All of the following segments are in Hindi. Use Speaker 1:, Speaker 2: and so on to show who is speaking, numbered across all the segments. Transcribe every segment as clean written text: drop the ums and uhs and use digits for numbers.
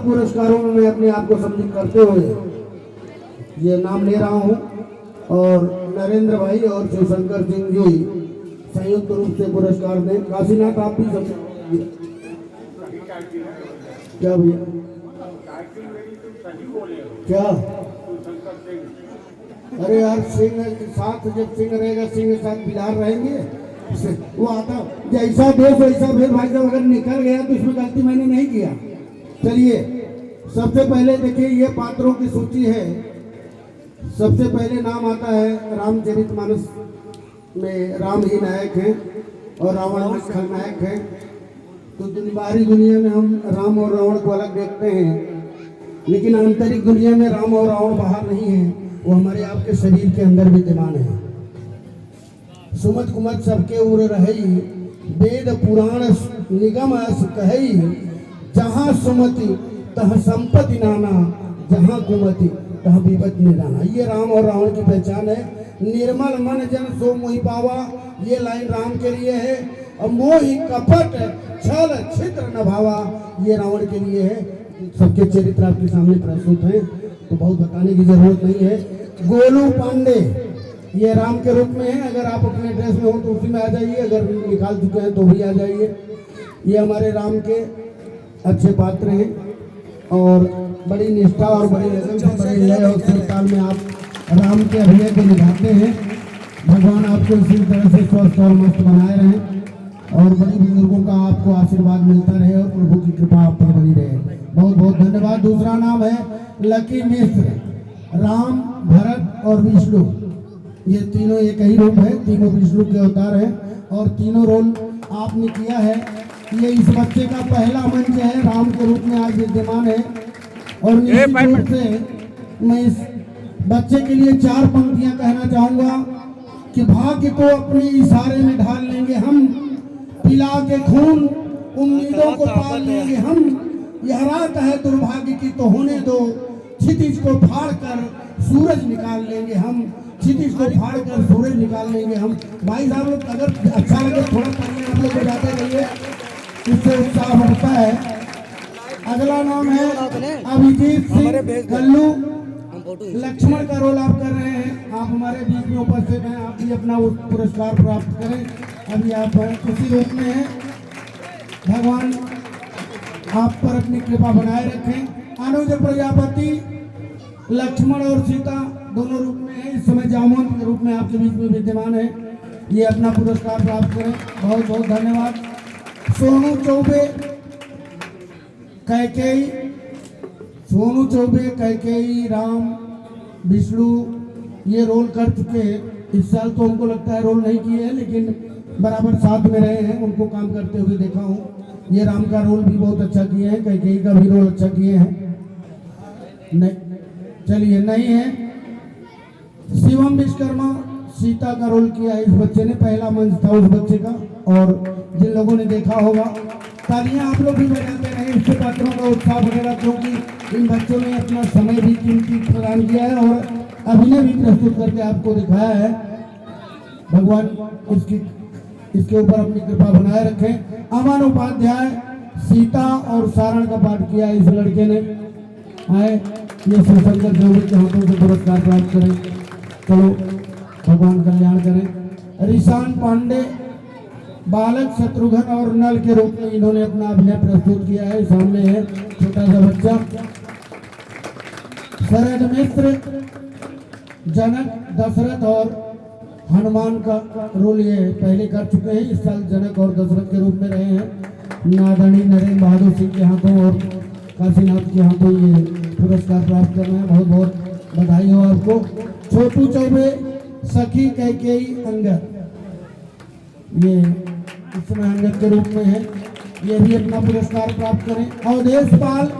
Speaker 1: पुरस्कारों में मैं अपने आप को सम्मिलित करते हुए ये नाम ले रहा हूँ। और नरेंद्र भाई और शिवशंकर सिंह जी संयुक्त रूप से पुरस्कार दें। काशीनाथ आप भी सब क्या भैया क्या? अरे यार सिंह साथ जब सिंह रहेगा सिंह के साथ बिलार रहेंगे वो आता जैसा देश वैसा फिर भाई साहब अगर निकल गया तो इसमें गलती मैंने नहीं किया। चलिए सबसे पहले देखिए ये पात्रों की सूची है। सबसे पहले नाम आता है रामचरितमानस में राम ही नायक हैं और रावण में खलनायक है। तो बाहरी दुनिया में हम राम और रावण को अलग देखते हैं, लेकिन आंतरिक दुनिया में राम और रावण बाहर नहीं है, वो हमारे आपके शरीर के अंदर विद्यमान है। सुमत कुमत सबके उर रही, वेद पुराण निगम अस कहई, जहाँ सुमति तह संपत्ति नाना, जहाँ कुमति तह विपत निदाना। ये राम और रावण की पहचान है। निर्मल मन जन सो मोहि पावा, ये लाइन राम के लिए है। और मोहि कपट छल छिद्र न भावा, ये रावण के लिए है। सबके चरित्र आपके सामने प्रस्तुत हैं तो बहुत बताने की जरूरत नहीं है। गोलू पांडे ये राम के रूप में है। अगर आप अपने ड्रेस में हो तो उसी में आ जाइए, अगर निकाल चुके हैं तो भी आ जाइए। ये हमारे राम के अच्छे पात्र हैं और बड़ी निष्ठा और बड़ी लगन से बड़े लय और सुर ताल में आप राम के अभिनय को निभाते हैं। भगवान आपको इसी तरह से स्वस्थ और मस्त बनाए रहें और बड़ी बुजुर्गों का आपको आशीर्वाद मिलता रहे और प्रभु की कृपा आप पर बनी रहे। बहुत बहुत धन्यवाद। दूसरा नाम है लकी मिश्र। राम, भरत और विष्णु ये तीनों एक ही रूप है, तीनों विष्णु के अवतार हैं और तीनों रोल आपने किया है। ये इस बच्चे का पहला मंच है, राम के रूप में आज विद्यमान है। और निश्चित रूप से मैं इस बच्चे के लिए 4 पंक्तियां कहना चाहूंगा कि भाग्य को अपने इशारे में ढाल लेंगे हम, पिला के खून उम्मीदों को पाल लेंगे हम। यह रात है दुर्भाग्य की तो होने दो, क्षितिज को फाड़ कर सूरज निकाल लेंगे हम, क्षितिज को फाड़ कर सूरज निकाल लेंगे हम। भाई साहब लोग अगर अच्छा लगे थोड़ा पढ़ने आप लोग बजाते रहिए, इससे उत्साह बढ़ता है। अगला नाम है अभिजीत सिंह कल्लू। लक्ष्मण का रोल आप कर रहे हैं, आप हमारे बीच में उपस्थित हैं, आप भी अपना पुरस्कार प्राप्त करें। अभी आप उसी रूप में हैं। भगवान आप पर अपनी कृपा बनाए रखें। अनुज प्रजापति लक्ष्मण और सीता दोनों रूप में है, इस समय जामुन के रूप में आपके बीच में विद्यमान है। ये अपना पुरस्कार प्राप्त करें। बहुत बहुत धन्यवाद। सोनू चौबे कैकेयी, सोनू चौबे कैकेयी, राम, विष्णु ये रोल कर चुके हैं। इस साल तो हमको लगता है रोल नहीं किए हैं, लेकिन बराबर साथ में रहे हैं, उनको काम करते हुए देखा हूँ। ये राम का रोल भी बहुत अच्छा किए हैं, कैकेयी का भी रोल अच्छा किए हैं। नहीं चलिए नहीं है। शिवम विश्वकर्मा सीता का रोल किया है इस बच्चे ने, पहला मंच था उस बच्चे का। और जिन लोगों ने देखा होगा तालियां आप लोग भी बजाते रहे, इससे पात्रों का उत्साह बढ़ेगा, क्योंकि इन बच्चों ने अपना समय भी कीमती प्रदान किया है और अभिनय भी प्रस्तुत करके आपको दिखाया है। भगवान इसके ऊपर अपनी कृपा बनाए रखें। अमन उपाध्याय सीता और सारण का पाठ किया है इस लड़के ने। आए ये शिवशंकर देवरी के हाथों से पुरस्कार प्राप्त करें। चलो भगवान कल्याण करें। रिशान पांडे बालक शत्रुघ्न और नल के रूप में इन्होंने अपना अभिनय प्रस्तुत किया है। सामने है छोटा सा बच्चा। शरद मिश्र जनक, दशरथ और हनुमान का रोल ये पहले कर चुके हैं। इस साल जनक और दशरथ के रूप में रहे हैं। नादनी नरेंद्र बहादुर सिंह के हाथों और काशीनाथ के हाथों ये पुरस्कार प्राप्त कर रहे हैं। बहुत बहुत बधाई हो आपको। छोटू चौबे सखी कैकेयी अंगद, ये इस समय अंगद के रूप में है, ये भी अपना पुरस्कार प्राप्त करें। अवधेश पाल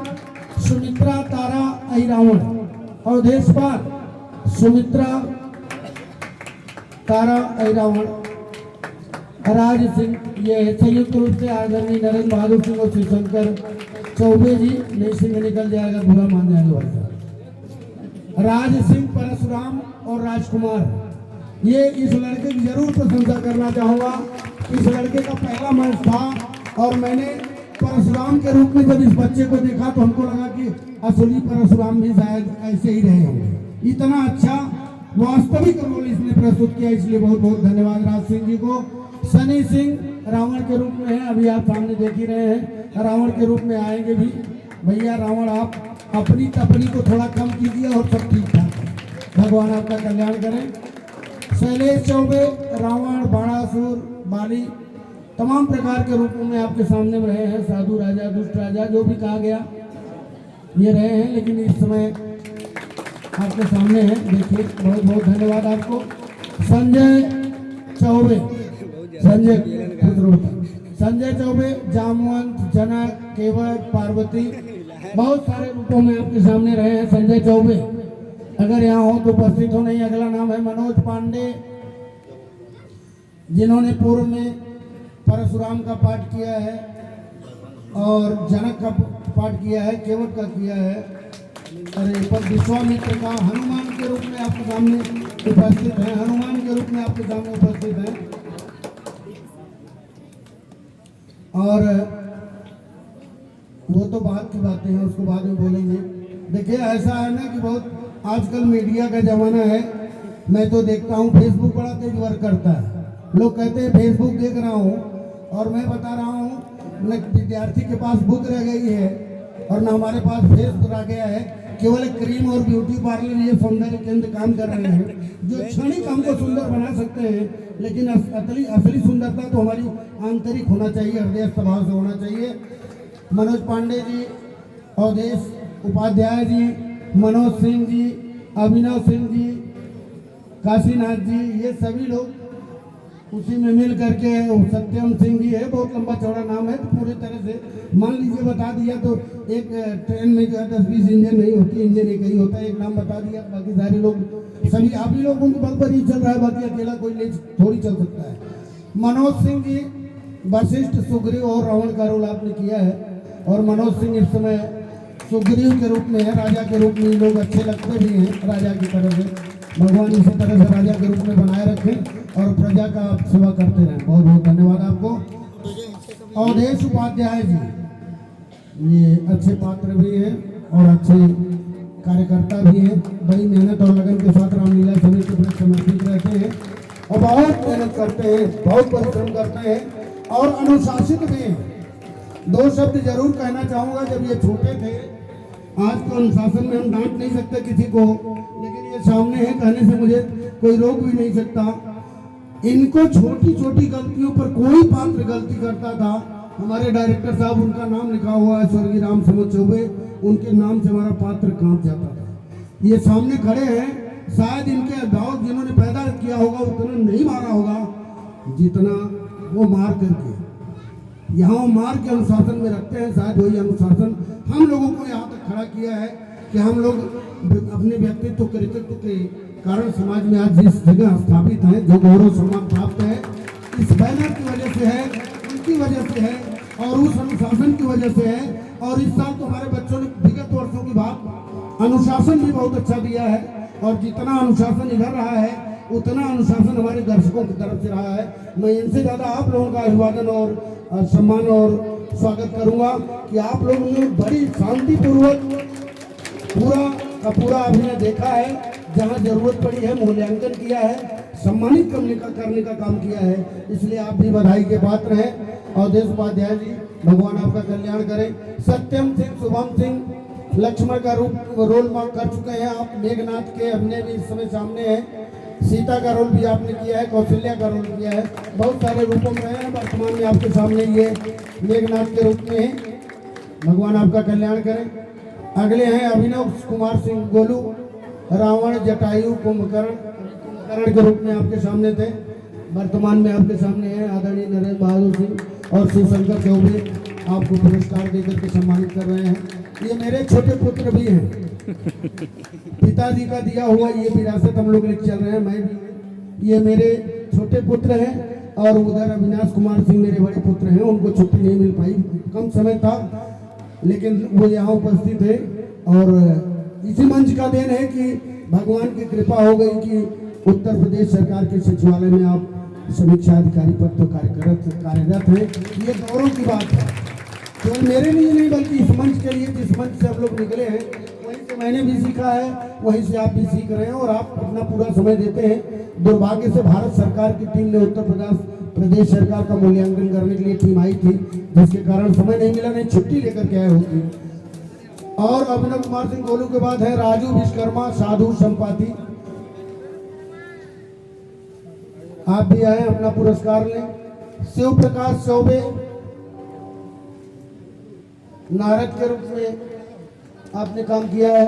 Speaker 1: सुमित्रा तारा अहिरावण, अवधेश पाल सुमित्रा तारा अहिरावण। राज सिंह ये संयुक्त रूप से आदरणीय नरेंद्र बहादुर सिंह और शिवशंकर चौबे जी, नहीं सिंह निकल जाएगा बुरा मान जाएगा भाई साहब। राज सिंह परशुराम और राजकुमार, ये इस लड़के की जरूर प्रशंसा करना चाहूँगा। इस लड़के का पहला मंच था और मैंने परशुराम के रूप में जब इस बच्चे को देखा तो हमको लगा कि असली परशुराम भी शायद ऐसे ही रहे होंगे। इतना अच्छा वास्तविक रोल इसने प्रस्तुत किया, इसलिए बहुत बहुत धन्यवाद राज सिंह जी को। सनी सिंह रावण के रूप में है, अभी आप सामने देख ही रहे हैं, रावण के रूप में आएंगे भी। भैया रावण आप अपनी तपनी को थोड़ा कम कीजिए और सब ठीक ठाक है, भगवान आपका कल्याण करें। शैलेश चौबे रावण, बाणासुर, बाली तमाम प्रकार के रूपों में आपके सामने में रहे हैं। साधु राजा, दुष्ट राजा, जो भी कहा गया ये रहे हैं, लेकिन इस समय आपके सामने है। देखिए बहुत बहुत धन्यवाद आपको। संजय चौबे, संजय चौबे, जामवंत, जनक, केवट, पार्वती, बहुत सारे रूपों में आपके सामने रहे हैं संजय चौबे। अगर यहाँ हो तो उपस्थित हो, नहीं। अगला नाम है मनोज पांडे, जिन्होंने पूर्व में परशुराम का पाठ किया है और जनक का पाठ किया है, केवट का किया है, अरे पर विश्वामित्र का हनुमान के रूप में आपके सामने उपस्थित है, हनुमान के रूप में आपके सामने उपस्थित है। और वो तो बात की बातें हैं, उसको बाद में बोलेंगे। देखिए ऐसा है ना कि बहुत आजकल मीडिया का जमाना है। मैं तो देखता हूँ फेसबुक बड़ा तेज वर्क करता है। लोग कहते हैं फेसबुक देख रहा हूँ, और मैं बता रहा हूँ न विद्यार्थी के पास बुक रह गई है और न हमारे पास फेस रह गया है। केवल क्रीम और ब्यूटी पार्लर, ये सौंदर्य केंद्र काम कर रहे हैं जो क्षणिक हमको सुंदर बना सकते हैं, लेकिन असली सुंदरता तो हमारी आंतरिक होना चाहिए, हृदय स्वभाव से होना चाहिए। मनोज पांडे जी, अवधेश उपाध्याय जी, मनोज सिंह जी, अभिनव सिंह जी, काशीनाथ जी, ये सभी लोग उसी में मिल करके, सत्यम सिंह जी है, बहुत लंबा चौड़ा नाम है, तो पूरी तरह से मान लीजिए बता दिया तो एक ट्रेन में जो है 10-20 इंजन नहीं होती, इंजन एक ही होता है। एक नाम बता दिया, बाकी सारे लोग सभी आप ही लोगों के बल पर ही चल रहा है, बाकी अकेला कोई ले थोड़ी चल सकता है। मनोज सिंह जी वशिष्ठ, सुग्रीव और रावण का रोल आपने किया है, और मनोज सिंह इस समय सुग्रीव के रूप में है, राजा के रूप में। लोग अच्छे लगते भी हैं राजा की तरह से, भगवान इसी तरह से राजा के रूप में बनाए रखें और प्रजा का आप सेवा करते रहें। बहुत बहुत धन्यवाद आपको। अवधेश उपाध्याय जी, ये अच्छे पात्र भी हैं और अच्छे कार्यकर्ता भी हैं, बड़ी मेहनत और लगन के साथ रामलीला समिति के प्रति समर्पित रहते हैं और बहुत मेहनत करते हैं, बहुत परिश्रम करते हैं और अनुशासित भी हैं। दो शब्द जरूर कहना चाहूँगा। जब ये छोटे थे, आज तो अनुशासन में हम डांट नहीं सकते किसी को, लेकिन ये सामने है, कहने से मुझे कोई रोक भी नहीं सकता। इनको छोटी छोटी गलतियों पर कोई पात्र गलती करता था, हमारे डायरेक्टर साहब, उनका नाम लिखा हुआ है स्वर्गीय राम समूह चौबे, उनके नाम से हमारा पात्र कांप जाता था। ये सामने खड़े हैं, शायद इनके अभिभावक जिन्होंने पैदा किया होगा उतना नहीं मारा होगा जितना वो मार करके, यहाँ मार के अनुशासन में रखते हैं। शायद वही अनुशासन हम लोगों को यहाँ तक खड़ा किया है कि हम लोग अपने व्यक्तित्व कृतित्व के कारण समाज में आज जिस जगह स्थापित हैं, जो गौरव सम्मान प्राप्त है, इस बैनर की वजह से है, उनकी वजह से है और उस अनुशासन की वजह से है। और इस साल तो हमारे बच्चों ने विगत वर्षों की बात, अनुशासन भी बहुत अच्छा दिया है, और जितना अनुशासन इधर रहा है उतना अनुशासन हमारे दर्शकों की तरफ से रहा है। मैं इनसे ज़्यादा आप लोगों का अभिवादन और सम्मान और स्वागत करूंगा कि आप लोगों ने बड़ी शांतिपूर्वक पूरा का पूरा अभिनय देखा है, जहां जरूरत पड़ी है मूल्यांकन किया है, सम्मानित करने का काम किया है। इसलिए आप भी बधाई के पात्र हैं। अवधेश उपाध्याय जी, भगवान आपका कल्याण करें। सत्यम सिंह, शुभम सिंह लक्ष्मण का रोल कर चुके हैं आप। मेघनाथ के अभिनय भी इस समय सामने है। सीता का रोल भी आपने किया है, कौशल्या का रोल किया है, बहुत सारे रूपों में हैं। वर्तमान में आपके सामने ये मेघनाथ के रूप में है। भगवान आपका कल्याण करें। अगले हैं अभिनव कुमार सिंह गोलू, रावण, जटायु, कुंभकर्ण के रूप में आपके सामने थे। वर्तमान में आपके सामने हैं आदरणीय नरेंद्र बहादुर सिंह और शिवशंकर चौबे, आपको पुरस्कार देकर के सम्मानित कर रहे हैं। ये मेरे छोटे पुत्र भी हैं, पिताजी का दिया हुआ ये विरासत हम लोग लेकर चल रहे हैं। मैं भी, ये मेरे छोटे पुत्र हैं और उधर अविनाश कुमार सिंह मेरे बड़े पुत्र हैं। उनको छुट्टी नहीं मिल पाई, कम समय था, लेकिन वो यहाँ उपस्थित है। और इसी मंच का देन है कि भगवान की कृपा हो गई कि उत्तर प्रदेश सरकार के सचिवालय में आप समीक्षा अधिकारी पद पर कार्यरत हैं। ये गौरव की बात है। केवल मेरे लिए नहीं बल्कि इस मंच के लिए, जिस मंच से हम लोग निकले हैं वहीं से मैंने भी सीखा है, वहीं से आप भी सीख रहे हैं और आप अपना पूरा समय देते हैं। दुर्भाग्य से भारत सरकार की टीम ने उत्तर प्रदेश सरकार का मूल्यांकन करने के लिए टीम आई थी, जिसके कारण समय नहीं मिला, नहीं छुट्टी लेकर के आए होती। और अभिनव कुमार सिंह गोलू के बाद है राजू विश्वकर्मा साधु संपाति। आप भी आए अपना पुरस्कार लें। शिव प्रकाश चौबे नारद के रूप में आपने काम किया है,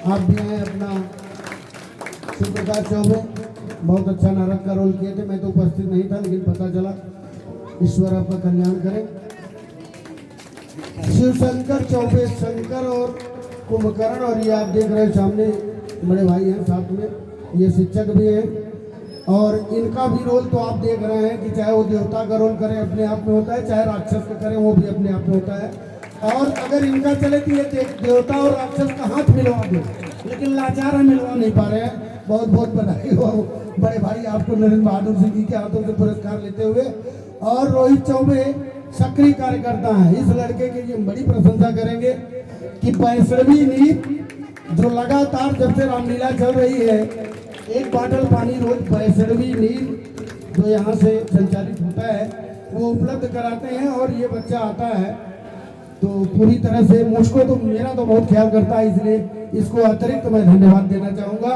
Speaker 1: आप भी आए अपना। शिव प्रकाश चौबे बहुत अच्छा नारद का रोल किए थे, मैं तो उपस्थित नहीं था लेकिन पता चला। ईश्वर आपका कल्याण करें। शिव शंकर चौबे, शंकर और कुंभकर्ण, और ये आप देख रहे हैं सामने बड़े भाई हैं साथ में, ये शिक्षक भी हैं और इनका भी रोल तो आप देख रहे हैं कि चाहे वो देवता का रोल करें अपने आप में होता है, चाहे राक्षस का करें वो भी अपने आप में होता है। और अगर इनका चले तो ये देवता और राक्षस का हाथ मिलवा दे, लेकिन लाचार है, मिलवा नहीं पा रहे हैं। बहुत बहुत बधाई हो बड़े भाई आपको नरेंद्र बहादुर सिंह जी के हाथों से पुरस्कार लेते हुए। और रोहित चौबे सक्रिय कार्यकर्ता हैं, इस लड़के की ये बड़ी प्रशंसा करेंगे कि 65वीं नींद जो लगातार जब से रामलीला चल रही है, एक बॉटल पानी रोज 65वीं नींद जो यहाँ से संचालित होता है वो उपलब्ध कराते हैं। और ये बच्चा आता है तो पूरी तरह से मुझको तो मेरा तो बहुत ख्याल करता है, इसलिए इसको अतिरिक्त मैं धन्यवाद देना चाहूँगा।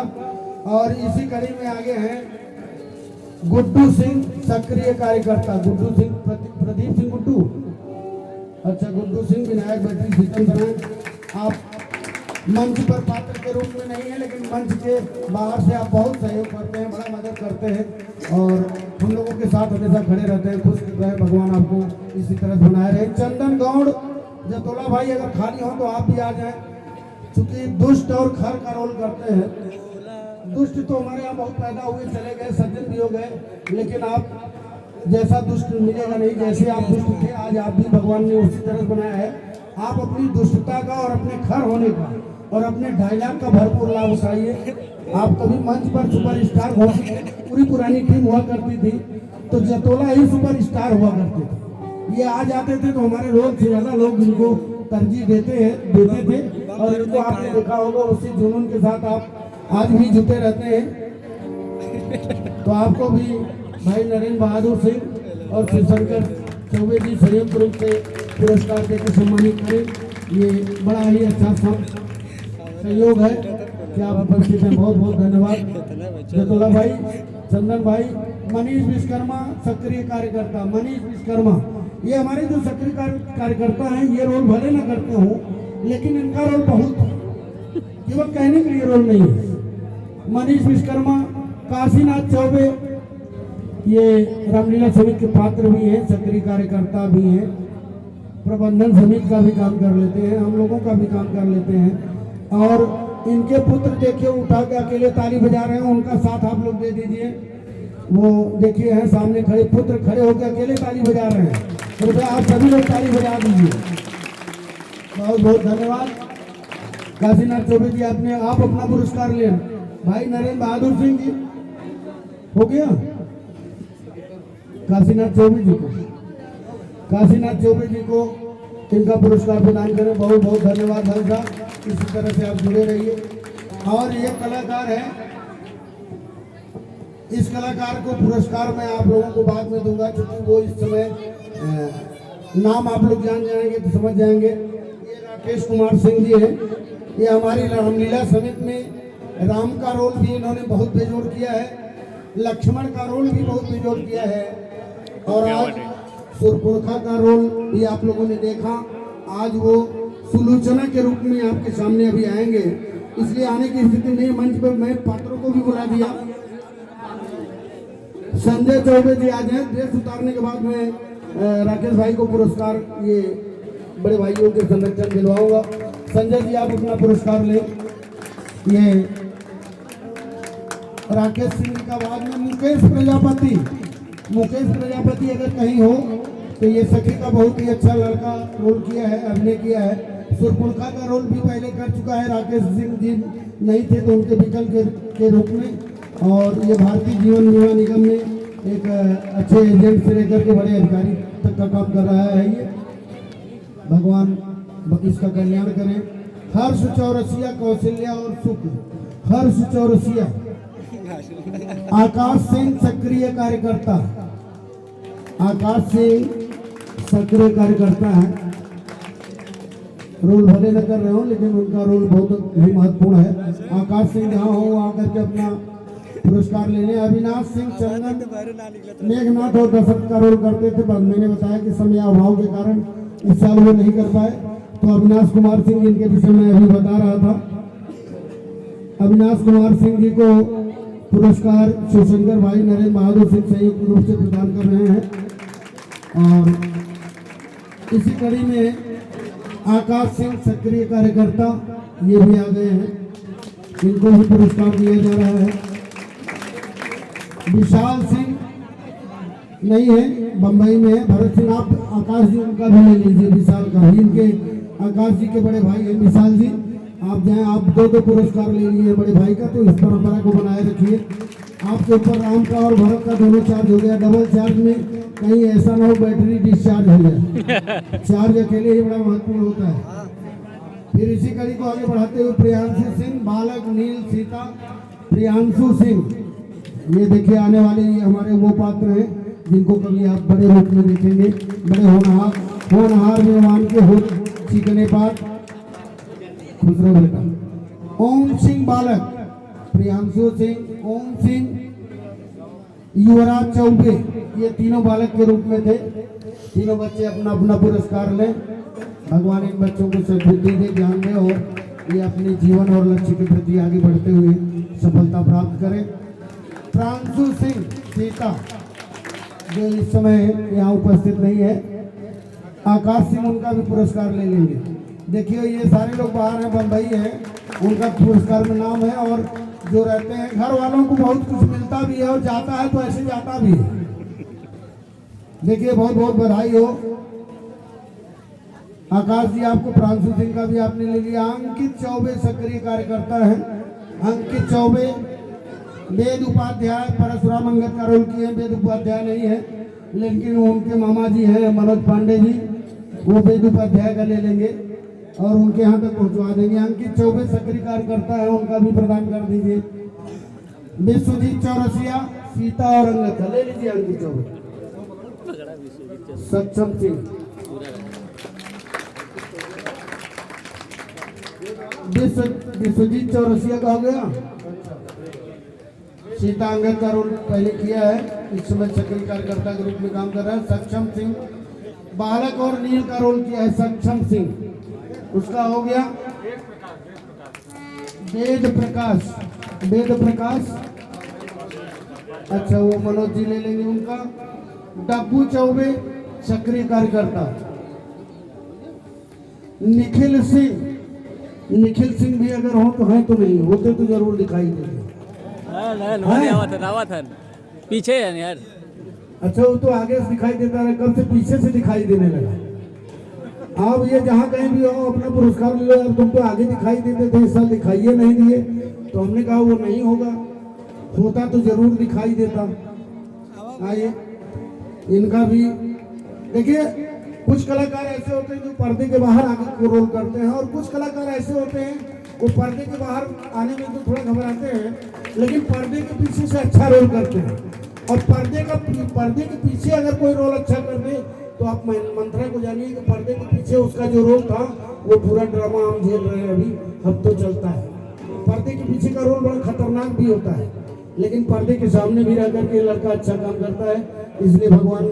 Speaker 1: और इसी कड़ी में आगे हैं गुड्डू सिंह सक्रिय कार्यकर्ता, गुड्डू सिंह प्रदीप सिंह गुड्डू, अच्छा गुड्डू सिंह विनायक बैटरी सीतमपुर। आप मंच पर पात्र के रूप में नहीं है लेकिन मंच के बाहर से आप बहुत सहयोग करते हैं, बड़ा मदद करते हैं और हम लोगों के साथ हमेशा खड़े रहते हैं। खुश रहे भगवान, आपको इसी तरह बनाए रहे। चंदन गौड़ जतोला भाई अगर खाली हो तो आप भी आ जाएं, चूंकि दुष्ट और खर का रोल करते हैं। दुष्ट तो हमारे यहाँ बहुत पैदा हुए चले गए, सज्जन भी हो गए, लेकिन आप जैसा दुष्ट मिलेगा नहीं, जैसे आप दुष्ट थे आज आप भी भगवान ने उसी तरह बनाया है। आप अपनी दुष्टता का और अपने खर होने का और अपने डायलॉग का भरपूर लाभ उठाइए। आप कभी मंच पर सुपरस्टार हो, पूरी पुरानी टीम हुआ करती थी तो जतोला ही सुपरस्टार हुआ करते थे। ये आ जाते थे तो हमारे रोल से ज्यादा लोग इनको तरजीह देते थे और इनको आपने देखा होगा उसी जुनून के साथ आप आज भी जुटे रहते हैं। तो आपको भी भाई नरेंद्र बहादुर सिंह और शिवशंकर चौबे जी संयुक्त रूप से पुरस्कार देकर सम्मानित करें। ये बड़ा ही अच्छा सहयोग है कि आप उपस्थित हैं, बहुत बहुत धन्यवाद। जतोला भाई, चंदन भाई, मनीष विश्वकर्मा सक्रिय कार्यकर्ता, मनीष विश्वकर्मा ये हमारे जो सक्रिय कार्यकर्ता हैं, ये रोल भले ना करते हो लेकिन इनका रोल बहुत केवल कहने के लिए रोल नहीं है। मनीष विश्वकर्मा, काशीनाथ चौबे ये रामलीला समिति के पात्र भी हैं, सक्रिय कार्यकर्ता भी हैं, प्रबंधन समिति का भी काम कर लेते हैं, हम लोगों का भी काम कर लेते हैं। और इनके पुत्र देखिए उठा के अकेले ताली बजा रहे हैं, उनका साथ आप लोग दे दीजिए। वो देखिए हैं सामने खड़े, पुत्र खड़े होकर अकेले ताली बजा रहे हैं, तो आप सभी लोग ताली बजा दीजिए। बहुत बहुत धन्यवाद काशीनाथ चौबे जी, आप अपना पुरस्कार लें। भाई नरेंद्र बहादुर सिंह जी हो गया, काशीनाथ चौबे जी को, काशीनाथ चौबे जी को इनका पुरस्कार प्रदान करें। बहुत बहुत धन्यवाद भाई साहब, इसी तरह से आप जुड़े रहिए। और ये कलाकार है, इस कलाकार को पुरस्कार मैं आप लोगों को बाद में दूंगा क्योंकि वो इस समय नाम आप लोग जान जाएंगे तो समझ जाएंगे। ये राकेश कुमार सिंह जी हैं, ये हमारी रामलीला समिति में राम का रोल भी इन्होंने बहुत बेजोड़ किया है, लक्ष्मण का रोल भी बहुत बेजोड़ किया है और आज सुरपुरखा का रोल भी आप लोगों ने देखा। आज वो सुलोचना के रूप में आपके सामने अभी आएंगे, इसलिए आने की स्थिति नहीं। मंच पर मैं पात्रों को भी बुला दिया। संजय चौबे जी आ जाए, ड्रेस उतारने के बाद मैं राकेश भाई को पुरस्कार ये बड़े भाइयों के संरक्षण दिलवाऊंगा। संजय जी आप अपना पुरस्कार लें। ये राकेश सिंह का बाद में मुकेश प्रजापति, मुकेश प्रजापति अगर कहीं हो तो ये सखी का बहुत ही अच्छा लड़का रोल किया है, अभिनय किया है। सुरपुरखा का रोल भी पहले कर चुका है, राकेश सिंह जी नहीं थे तो उनके विकल्प के रूप में। और ये भारतीय जीवन बीमा निगम में एक अच्छे एजेंट से लेकर के बड़े अधिकारी तक का काम कर रहा है। ये भगवान इसका कल्याण करें। हर्ष चौरसिया कौशल्या और सुख। हर्ष चौरसिया। आकाश सिंह सक्रिय कार्यकर्ता। आकाश सिंह सक्रिय कार्यकर्ता है। रोल भले न कर रहे हो लेकिन उनका रोल बहुत ही महत्वपूर्ण है। आकाश सिंह जहाँ हो वहाँ करके अपना पुरस्कार लेने। अविनाश सिंह चंदन मेघनाथ और दशरथ का रोल करते थे, पर मैंने बताया कि समय अभाव के कारण इस साल वो नहीं कर पाए। तो अविनाश कुमार सिंह जिनके विषय में अभी बता रहा था, अविनाश कुमार सिंह जी को पुरस्कार शिवशंकर भाई नरेंद्र बहादुर सिंह संयुक्त रूप से प्रदान कर रहे हैं। और इसी कड़ी में आकाश सिंह सक्रिय कार्यकर्ता ये भी आ गए हैं, इनको भी पुरस्कार दिया जा रहा है। विशाल सिंह नहीं है, बंबई में है। भरत सिंह, आप आकाश जी उनका भी ले लीजिए, विशाल का भी। इनके आकाश जी के बड़े भाई हैं विशाल जी, आप जाएं, आप दो पुरस्कार ले लिए बड़े भाई का, तो इस परंपरा को बनाए रखिए। आपके ऊपर राम का और भरत का दोनों चार्ज हो गया, डबल चार्ज में कहीं ऐसा ना हो बैटरी डिस्चार्ज हो जाए। चार्ज अकेले ही बड़ा महत्वपूर्ण होता है। फिर इसी कड़ी को आगे बढ़ाते हुए प्रियांशु सिंह, बालक नील सीता। प्रियांशु सिंह, ये देखिए आने वाले हमारे वो पात्र हैं जिनको कभी आप बड़े रूप में देखेंगे। बड़े होनहार मेहमान के हो सीखने पात खुश रहो बेटा। ओम सिंह बालक, प्रियांशु सिंह, ओम सिंह, युवराज चौबे, ये तीनों बालक के रूप में थे। तीनों बच्चे अपना अपना पुरस्कार लें। भगवान इन बच्चों को सद्बुद्धि दे, ज्ञान दे और ये अपने जीवन और लक्ष्य के प्रति आगे बढ़ते हुए सफलता प्राप्त करें। प्रांशु सिंह सीता, जो इस समय यहाँ उपस्थित नहीं है। आकाश सिंह, उनका भी पुरस्कार ले लेंगे। देखिए ये सारे लोग बाहर हैं, बम्बई है, उनका पुरस्कार में नाम है। और जो रहते हैं घर वालों को बहुत कुछ मिलता भी है और जाता है तो ऐसे जाता भी है। देखिए बहुत बहुत बधाई हो आकाश जी आपको। प्रांशु सिंह का भी आपने ले लिया। अंकित चौबे सक्रिय कार्यकर्ता है। अंकित चौबे वेद उपाध्याय, परशुराम अंगद का रोल किए। वेद उपाध्याय नहीं है लेकिन उनके मामा जी हैं मनोज पांडे जी, वो वेद उपाध्याय का ले लेंगे और उनके यहाँ तक पहुंचवा देंगे। अंकित चौबे सक्रिय कार्यकर्ता है, उनका भी प्रदान कर दीजिए। विश्वजीत चौरसिया, सीता और अंगद का ले लीजिए। अंकित चौबे। सक्षम सिंह, विश्वजीत चौरसिया का हो गया। सीता अंगद का रोल पहले किया है, इस समय सक्रिय कार्यकर्ता के रूप में काम कर रहा है। सक्षम सिंह, बालक और नील का रोल किया है सक्षम सिंह, उसका हो गया। वेद प्रकाश, वेद प्रकाश, अच्छा वो मनोज जी ले लेंगे उनका। डब्बू चौबे सक्रिय कार्यकर्ता। निखिल सिंह, निखिल सिंह भी अगर हो तो है तो नहीं, होते तो जरूर दिखाई देते।
Speaker 2: पीछे है यार।
Speaker 1: अच्छा वो तो आगे से दिखाई देता है, कब से पीछे से दिखाई देने लगा। आप ये जहाँ कहीं भी हो अपना पुरस्कार ले लो यार, तुम तो आगे दिखाई देते थे, इस साल दिखाइए नहीं दिए, तो हमने कहा वो नहीं होगा, होता तो जरूर दिखाई देता। आइए इनका भी देखिए। कुछ कलाकार ऐसे होते हैं जो पर्दे के बाहर आगे को रोल करते हैं और कुछ कलाकार ऐसे होते हैं वो पर्दे के बाहर आने में तो थोड़ा घबराते हैं लेकिन पर्दे के पीछे से अच्छा रोल करते हैं। और पर्दे के पीछे अगर कोई रोल अच्छा कर दे तो आप मंत्रा को जानिए कि पर्दे के पीछे उसका जो रोल था वो पूरा ड्रामा हम झेल रहे हैं अभी हफ्तों चलता है। पर्दे के पीछे का रोल बड़ा खतरनाक भी होता है लेकिन पर्दे के सामने भी रह करके लड़का अच्छा काम करता है। इसलिए भगवान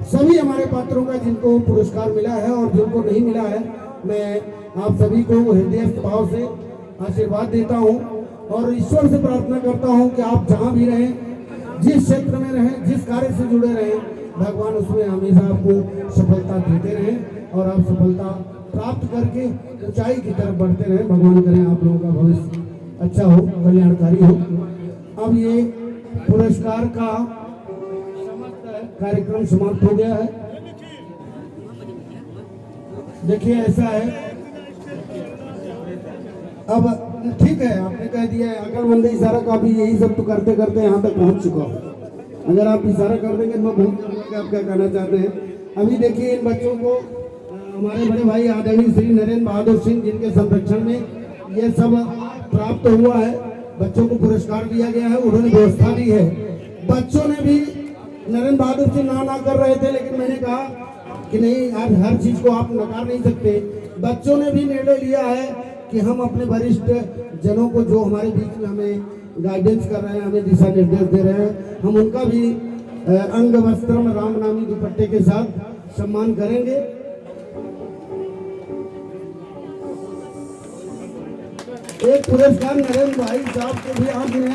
Speaker 1: सभी हमारे पात्रों का जिनको पुरस्कार मिला है और जिनको नहीं मिला है, मैं आप सभी को हृदय भाव से आशीर्वाद देता हूं और ईश्वर से प्रार्थना करता हूं कि आप जहां भी रहें, जिस क्षेत्र में रहें, जिस कार्य से जुड़े रहें, भगवान उसमें हमेशा आपको सफलता देते रहें और आप सफलता प्राप्त करके ऊंचाई की तरफ बढ़ते रहें। भगवान करें आप लोगों का भविष्य अच्छा हो, कल्याणकारी हो। अब ये पुरस्कार का कार्यक्रम समाप्त हो गया है। देखिए ऐसा है, अब ठीक है आपने कह दिया है, अकलमंद इशारा का भी यही सब तो करते करते यहाँ तक पहुँच चुका हूँ। अगर आप इशारा कर देंगे तो मैं भूल जाऊंगा कि आप क्या कहना चाहते हैं। अभी देखिए इन बच्चों को हमारे बड़े भाई आदरणीय श्री नरेंद्र बहादुर सिंह जिनके संरक्षण में ये सब प्राप्त हुआ है। बच्चों को पुरस्कार दिया गया है, उन्होंने व्यवस्था दी है। बच्चों ने भी नरेंद्र बहादुर सिंह ना कर रहे थे, लेकिन मैंने कहा कि नहीं, आप हर चीज को आप नकार नहीं सकते। बच्चों ने भी निर्णय लिया है कि हम अपने वरिष्ठ जनों को जो हमारे बीच में हमें गाइडेंस कर रहे हैं, हमें दिशा निर्देश दे रहे हैं, हम उनका भी अंग वस्त्रम रामनामी दुपट्टे के साथ सम्मान करेंगे। एक पुरस्कार नरेंद्र भाई साहब को भी आपने,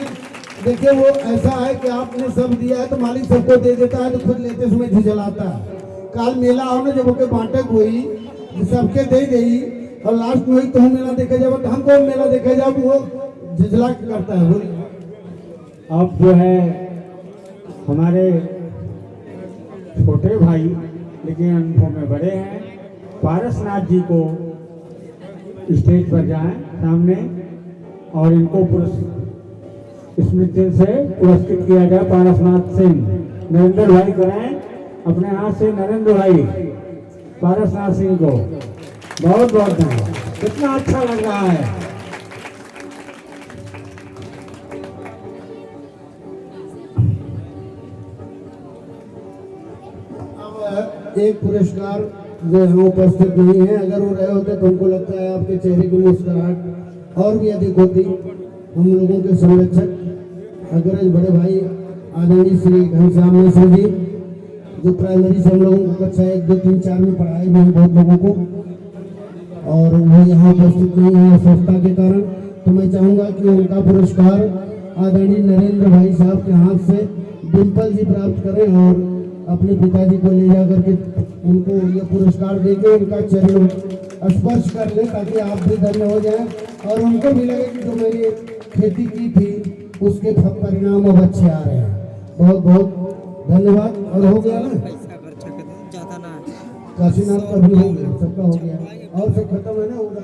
Speaker 1: देखिए वो ऐसा है कि आपने सब दिया है तो मालिक सबको दे देता है, तो खुद लेते समय झिझलाता है। काल मेला आओ ना, जब ओके बांटक हुई सबके दे गई और लास्ट में हुई तो हम मेला देखे जाओ, तो हमको मेला देखे जाओ, वो झिझला करता है। बोलिए।
Speaker 3: अब जो है हमारे छोटे भाई लेकिन अनुभव में बड़े हैं, पारसनाथ जी को स्टेज पर जाएं सामने और इनको स्मृति से पुरस्कृत किया जाए। पारसनाथ सिंह नरेंद्र भाई कराएं अपने हाथ से, नरेंद्र भाई पारसनाथ सिंह को बहुत बहुत धन्यवाद। कितना अच्छा लग रहा है।
Speaker 1: अब एक पुरस्कार जो यहाँ उपस्थित नहीं है, अगर वो रहे होते तो हमको लगता है आपके चेहरे की मुस्कुराहट और भी अधिक होती। हम लोगों के संरक्षक अग्रज बड़े भाई आदरणीय श्री घनश्याम मिश्र जी, जो प्राइमरी से हम लोगों को कक्षा 1, 2, 3, 4 में पढ़ाए भी हैं बहुत लोगों को, और वो यहाँ उपस्थित नहीं है अस्वस्थता के कारण। तो मैं चाहूँगा कि उनका पुरस्कार आदरणीय नरेंद्र भाई साहब के हाथ से डिम्पल जी प्राप्त करें और अपने पिताजी को ले जा करके उनको ये पुरस्कार देके उनका चरण स्पर्श कर ले, ताकि आप भी धन्य हो जाएं और उनको भी लगे कि जो मैंने खेती की थी उसके परिणाम अब अच्छे आ रहे हैं। बहुत बहुत धन्यवाद। और हो गया ना, काशीनाथ का भी हो गया, सबका हो गया और सब खत्म है ना, होगा।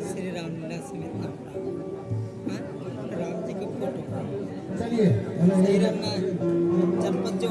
Speaker 4: श्री रामलीला समेत राम जी का फोटो,
Speaker 1: चलिए
Speaker 4: श्री राम जनपद जो